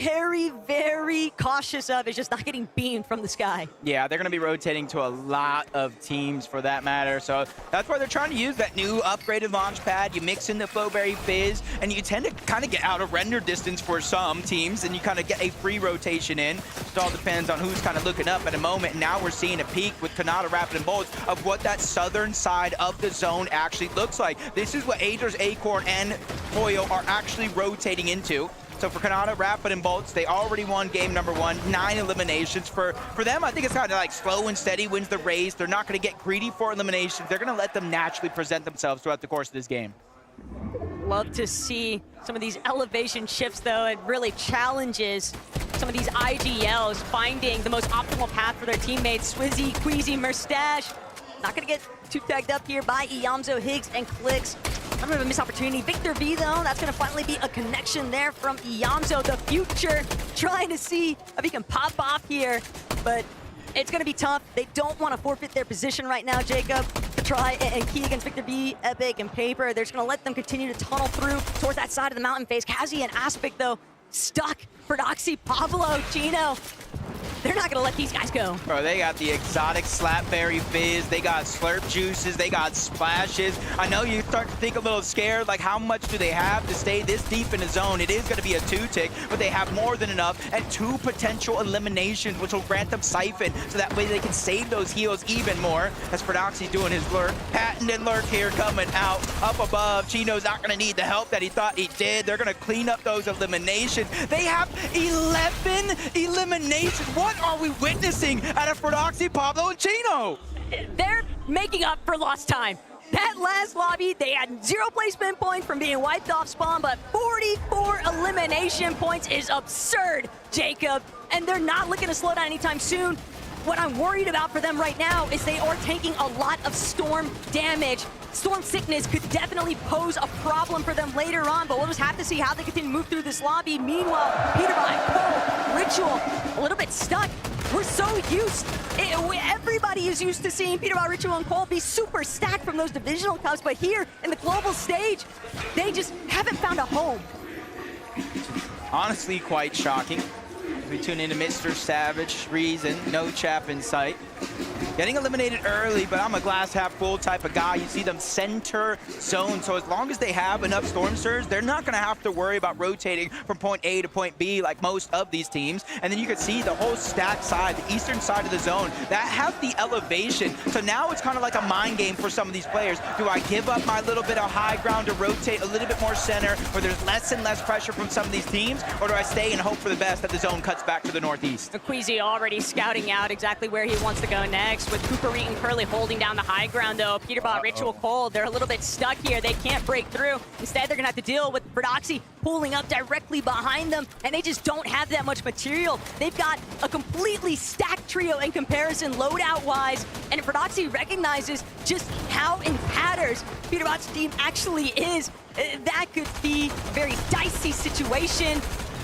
very, very cautious of is just not getting beamed from the sky. Yeah, they're going to be rotating to a lot of teams for that matter. So that's why they're trying to use that new upgraded launch pad. You mix in the Flowberry Fizz, and you tend to kind of get out of render distance for some teams, and you kind of get a free rotation in. It all depends on who's kind of looking up at a moment. And now we're seeing a peak with Kanata, Rapid, and Bolts of what that southern side of the zone actually looks like. This is what Aether's, Acorn, and Toyo are actually rotating into. So for Kanata, Rapid, and Bolts, they already won game number 1, 9 eliminations. For them, I think it's kind of like slow and steady wins the race. They're not going to get greedy for eliminations. They're going to let them naturally present themselves throughout the course of this game. Love to see some of these elevation shifts, though. It really challenges some of these IGLs finding the most optimal path for their teammates. Swizzy, Queasy, Merstash, not going to get too tagged up here by Iyamzo, Higgs, and Clicks. A little bit of a missed opportunity. Victor V, though, that's going to finally be a connection there from Iyamzo. The future trying to see if he can pop off here, but it's going to be tough. They don't want to forfeit their position right now, Jacob, to try and key against Victor V, Epic, and Paper. They're just going to let them continue to tunnel through towards that side of the mountain phase. Kazi and Aspic, though, stuck. Fordoxy, Pablo, Chino. They're not gonna let these guys go. Bro, they got the exotic Slapberry Fizz, they got Slurp Juices, they got Splashes. I know you start to think a little scared, like how much do they have to stay this deep in the zone? It is gonna be a 2-tick, but they have more than enough, and 2 potential eliminations, which will grant them Siphon, so that way they can save those heals even more. As Fordoxy's doing his lurk. Patented lurk here coming out, up above. Chino's not gonna need the help that he thought he did. They're gonna clean up those eliminations. They have 11 eliminations. What are we witnessing out of Fordoxy, Pablo, and Chino? They're making up for lost time. That last lobby, they had 0 placement points from being wiped off spawn, but 44 elimination points is absurd, Jacob. And they're not looking to slow down anytime soon. What I'm worried about for them right now is they are taking a lot of storm damage. Storm sickness could definitely pose a problem for them later on, but we'll just have to see how they continue to move through this lobby. Meanwhile, Peterbot, Cole, Ritual, a little bit stuck. We're so used, everybody is used to seeing Peterbot, Ritual, and Cole be super stacked from those divisional cups, but here in the global stage, they just haven't found a home. Honestly, quite shocking. We tune into Mr. Savage, Reason, no chap in sight. Getting eliminated early, but I'm a glass half full type of guy. You see them center zone, so as long as they have enough Storm Surge, they're not gonna have to worry about rotating from point A to point B like most of these teams. And then you can see the whole stack side, the eastern side of the zone, that has the elevation. So now it's kind of like a mind game for some of these players. Do I give up my little bit of high ground to rotate a little bit more center where there's less and less pressure from some of these teams, or do I stay and hope for the best that the zone cuts back to the northeast? Queasy already scouting out exactly where he wants to go next, with Cooper Reed and Curly holding down the high ground, though. Peterbot, Ritual, Cole, they're a little bit stuck here. They can't break through. Instead, they're gonna have to deal with Fordoxy pulling up directly behind them, and they just don't have that much material. They've got a completely stacked trio in comparison, loadout-wise, and Fordoxy recognizes just how in tatters Peterbot's team actually is. That could be a very dicey situation.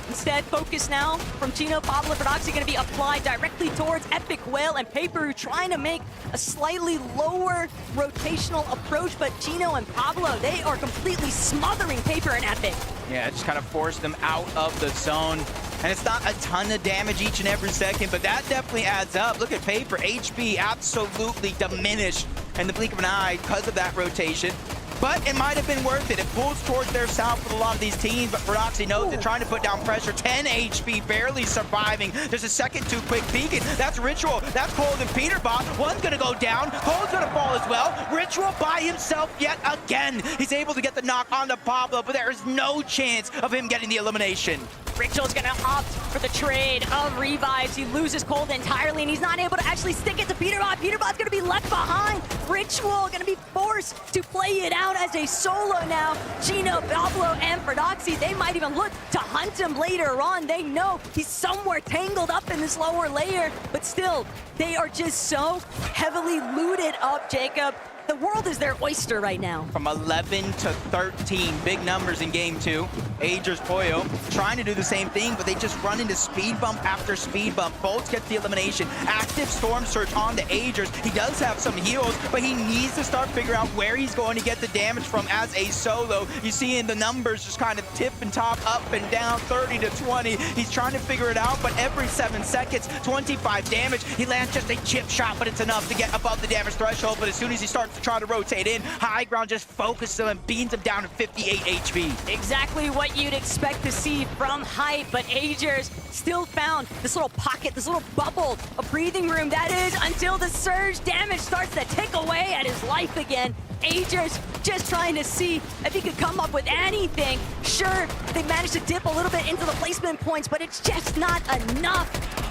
Instead, focus now from Chino, Pablo, Fordoxy going to be applied directly towards Epic, Whale, and Paper, trying to make a slightly lower rotational approach, but Chino and Pablo, they are completely smothering Paper and Epic. Yeah, just kind of forced them out of the zone. And it's not a ton of damage each and every second, but that definitely adds up. Look at Paper, HP absolutely diminished in the blink of an eye because of that rotation. But it might have been worth it. It pulls towards their south with a lot of these teams, but Fordoxy knows it, trying to put down pressure. 10 HP, barely surviving. There's a second too quick beacon. That's Ritual. That's Cole and Peterbot. One's gonna go down. Cole's gonna fall as well. Ritual by himself yet again. He's able to get the knock onto Pablo, but there is no chance of him getting the elimination. Ritual's gonna opt for the trade of revives. He loses Cold entirely, and he's not able to actually stick it to Peterbot. Peterbot's gonna be left behind. Ritual gonna be forced to play it out as a solo now. Chino, Pablo, and Fordoxy, they might even look to hunt him later on. They know he's somewhere tangled up in this lower layer, but still, they are just so heavily looted up, Jacob. The world is their oyster right now. From 11 to 13, big numbers in game 2. Agers Poyo trying to do the same thing, but they just run into speed bump after speed bump. Bolts gets the elimination. Active Storm Surge on to Agers. He does have some heals, but he needs to start figuring out where he's going to get the damage from as a solo. You see in the numbers just kind of tip and top, up and down, 30 to 20. He's trying to figure it out, but every 7 seconds, 25 damage. He lands just a chip shot, but it's enough to get above the damage threshold. But as soon as he starts to try to rotate in, High Ground just focuses him and beans him down to 58 HP. Exactly what you'd expect to see from Hype, but Agers still found this little pocket, this little bubble, a breathing room, that is, until the surge damage starts to tick away at his life again. Agers just trying to see if he could come up with anything. Sure, they managed to dip a little bit into the placement points, but it's just not enough.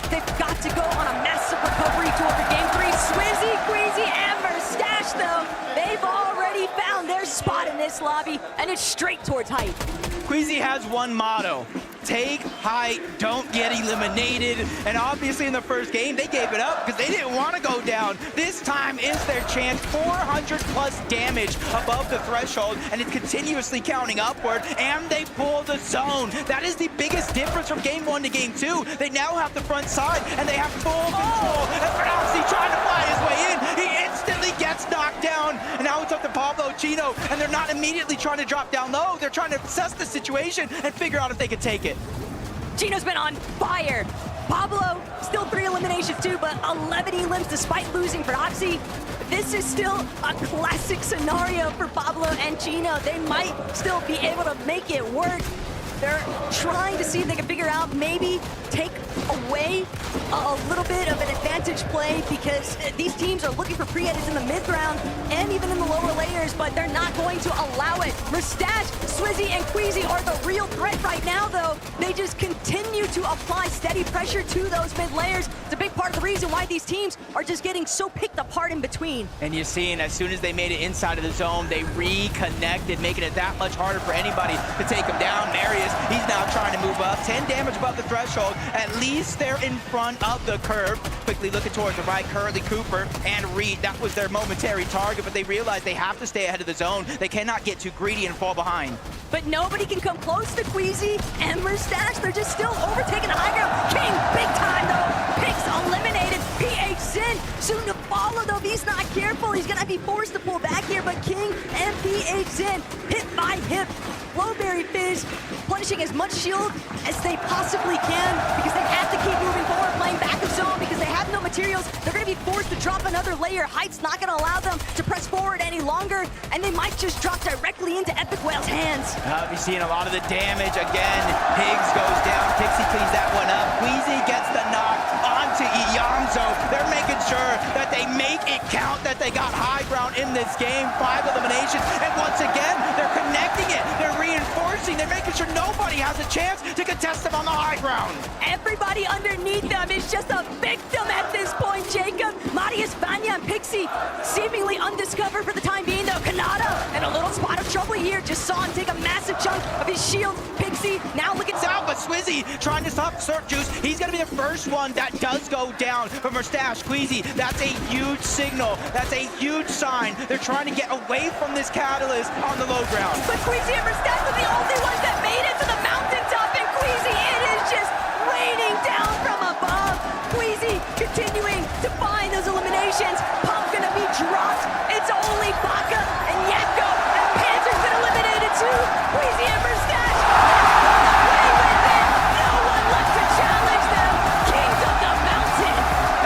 They've got to go on a massive recovery tour for Game 3. Swizzy, Queasy, and Mustache, though, they've already found their spot in this lobby, and it's straight towards Hype. Queasy has one motto: take height, don't get eliminated. And obviously in the first game, they gave it up because they didn't want to go down. This time is their chance. 400 plus damage above the threshold, and it's continuously counting upward, and they pull the zone. That is the biggest difference from game 1 to game 2. They now have the front side, and they have full control. And Proxy trying to fly his way in. He instantly gets knocked down, and now it's up to Pablo Chino, and they're not immediately trying to drop down low. They're trying to assess the situation and figure out if they can take it. Chino's been on fire. Pablo, still 3 eliminations too, but 11 elims despite losing Proxy. This is still a classic scenario for Pablo and Chino. They might still be able to make it work. They're trying to see if they can figure out, maybe take away a little bit of an advantage play, because these teams are looking for pre-edits in the mid-ground and even in the lower layers, but they're not going to allow it. Mustache, Swizzy, and Queasy are the real threat right now, though. They just continue to apply steady pressure to those mid layers. It's a big part of the reason why these teams are just getting so picked apart in between. And you're seeing, as soon as they made it inside of the zone, they reconnected, making it that much harder for anybody to take them down. Marius, he's now trying to move up. 10 damage above the threshold. At least they're in front of the curve. Quickly looking towards the right, Curly, Cooper, and Reed. That was their momentary target, but they realize they have to stay ahead of the zone. They cannot get too greedy and fall behind. But nobody can come close to Queasy and Mustache. They're just still overtaking the high ground. King, big time though. Picks eliminated. PH Sin soon to follow though. If he's not careful, he's gonna be forced to pull back here. But King and PH Sin hip by hip. Flowberry Fizz punishing as much shield as they possibly can, because they have to keep moving forward, playing back of zone, because they have no materials. They're going to be forced to drop another layer. Height's not going to allow them to press forward any longer, and they might just drop directly into Epic Whale's hands. You're seeing a lot of the damage again. Higgs goes down. Pixie cleans that one up. Queasy gets the knock onto Iyamzo. They're making sure that they make it count, that they got high ground in this game. 5 eliminations, and once again, they're connecting it. They're reinforcing. They're making sure nobody has a chance to contest them on the high ground. Everybody underneath them is just a victim at this point, Jacob. Marius, Vanya, and Pixie seemingly undiscovered for the time being, though. Kanata in a little spot of trouble here. Just saw him take a massive chunk of his shield. Pixie now looking out, but Swizzy trying to stop Surf Juice. He's going to be the first one that does go down for Mustache. Queasy, that's a huge signal. That's a huge sign. They're trying to get away from this catalyst on the low ground. But Queasy and Mustache are the only ones that made it to the mountaintop, and Queasy, it is just raining down from above. Queasy continuing to find those eliminations. Pump gonna be dropped. It's only Baka and Yetko, and Panzer's been eliminated too. Queasy and Mustache away with it. No one left to challenge them. Kings of the mountain.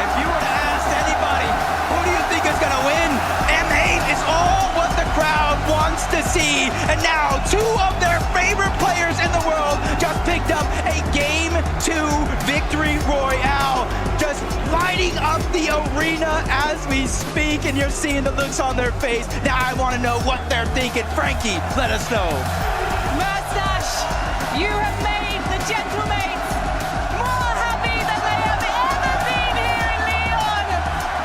If you were to ask anybody, who do you think is gonna win? M8 is all what the crowd wants to see. And now 2 of their favorite players in the world just picked up a Game 2 victory royale. Just lighting up the arena as we speak, and you're seeing the looks on their face. Now I want to know what they're thinking. Frankie, let us know. Mustache, you have made the Gentlemates more happy than they have ever been here in Leon.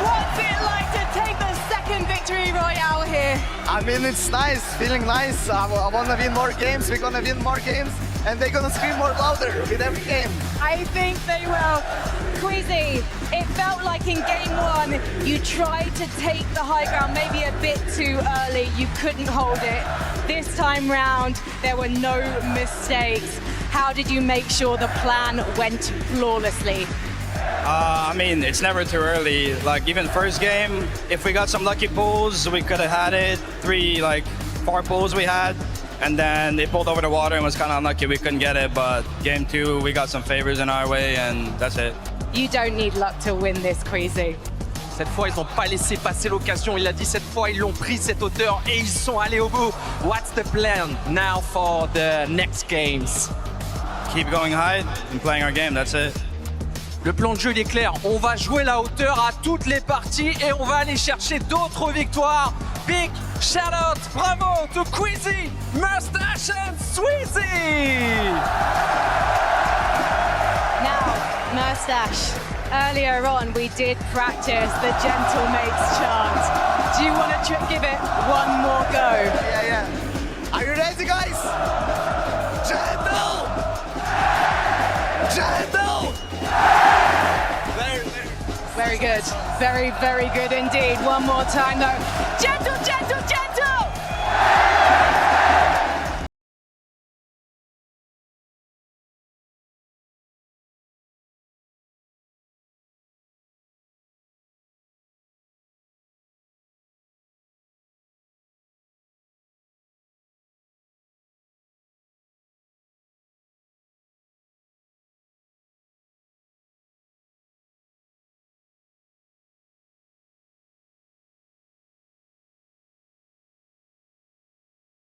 What's it like to take the second victory royale here? I mean, it's nice, feeling nice. I want to win more games. We're going to win more games. and they're gonna scream more louder with every game. I think they will. Queasy, it felt like in game one, you tried to take the high ground maybe a bit too early. You couldn't hold it. This time round, there were no mistakes. How did you make sure the plan went flawlessly? I mean, it's never too early. Like, even first game, if we got some lucky pulls, we could have had it. 4 pulls we had, and then they pulled over the water and was kind of unlucky we couldn't get it. But game 2, we got some favors in our way, and that's it. You don't need luck to win this, Queasy. Cette fois, ils n'ont pas laissé passer l'occasion. Il a dit cette fois, ils l'ont pris cette hauteur et ils sont allés au bout. What's the plan now for the next games? Keep going high and playing our game, that's it. Le plan de jeu il est clair, on va jouer la hauteur à toutes les parties et on va aller chercher d'autres victoires. Big shout out, bravo to Queasy, Mustache and Sweezy! Now, Mustache, earlier on we did practice the Gentlemates chant. Do you want to give it one more go? Yeah. Are you ready, guys? Gentle! Gentle! Very good. Very, very good indeed. One more time though. Gentle,